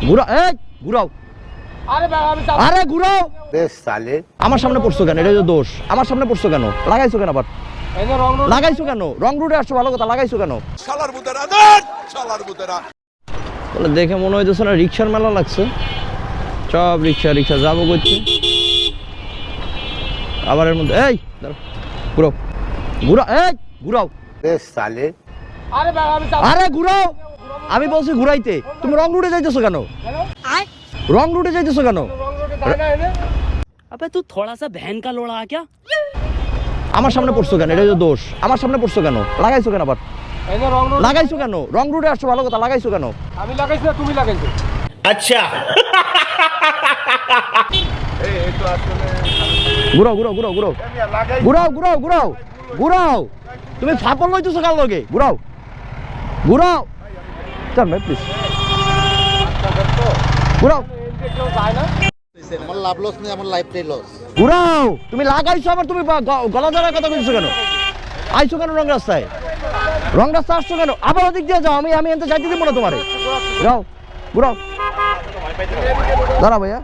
ঘুরাও, এই ঘুরাও। আরে ঘুরাও। আমার সামনে পড়ছো কেন? এটা যে দোষ। আমার সামনে পড়ছো কেন? লাগাইছো কেন আবার? লাগাইছো কেন? রং রুটে আসছো, ভালো কথা, লাগাইছো কেন? বলে দেখে মনে হইতেছে না রিক্সার মেলা লাগছে। সব রিক্সা রিক্সা যাবো করছে। আবার এর মধ্যে এই ঘুরাও, ঘুরাও, এই ঘুরাও। আরে ঘুরাও। আমি বলছি ঘুরাইতে, তুমি রং রুটে যাইতেছো কেন? রং রুটে যাইতেছো কেন? अबे तू थोड़ा सा बहन का लोड़ा आ क्या? আমার সামনে পড়ছো কেন? এটা যে দোষ। আমার সামনে পড়ছো কেন? লাগাইছো কেন আবার? লাগাইছো কেন? রং রুটে আসছো, ভালো কথা, লাগাইছো কেন? আমি লাগাইছি না তুমি লাগাইছো? अच्छा ঘুরাও ঘুরাও ঘুরাও ঘুরাও ঘুরাও ঘুরাও ঘুরাও ঘুরাও। তুমি ফাপল লইতেছো কার লগে? ঘুরাও ঘুরাও। চল ভাই প্লিজ ঘুরাও। আমার লাভ লস নেই, আমার লাইফটাই লস। ঘুরাও। তুমি লাগাইছো আবার, তুমি গলা ধরার কথা বলছো কেন? আইছো কেন রং রাস্তায়? রং রাস্তা আসছো কেন? আবার ওদিক দিয়ে যাও। আমি এনতে যাইতে দিব না তোমারে। যাও ঘুরাও। দাঁড়া ভাইয়া,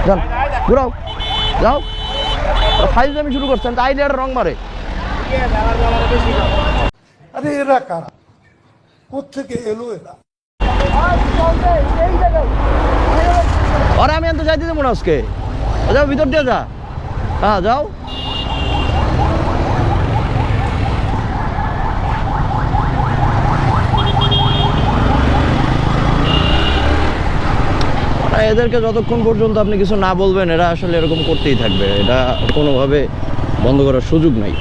যান ঘুরাও, যাও। ফাইল আমি শুরু করছেন তো আইলে রং মারে। আরে এরা কারা, কোত্থেকে এলো এরা? আরে আমি এনতে যাইতে দিব না আজকে। যাও ভিতর দিয়ে যা। হ্যাঁ যাও। এদেরকে যতক্ষণ পর্যন্ত আপনি কিছু না বলবেন এরা আসলে এরকম করতেই থাকবে। এটা কোনোভাবে বন্ধ করার সুযোগ নাই।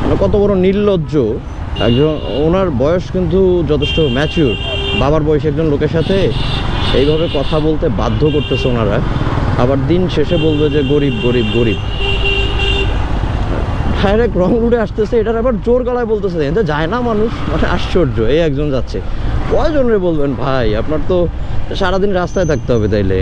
মানে কত বড় নির্লজ্জ একজন। ওনার বয়স কিন্তু যথেষ্ট ম্যাচিউর। বাবার বয়সী একজন লোকের সাথে এইভাবে কথা বলতে বাধ্য করতেছে ওনারা। আবার দিন শেষে বলবে যে গরিব গরিব গরিব। ডাইরেক্ট রং রুটে আসতেছে, এটার আবার জোর গলায় বলতেছে। এতে যায় না মানুষ, মানে আশ্চর্য। এই একজন যাচ্ছে, কয়জনরে বলবেন ভাই? আপনার তো সারাদিন রাস্তায় থাকতে হবে তাইলে।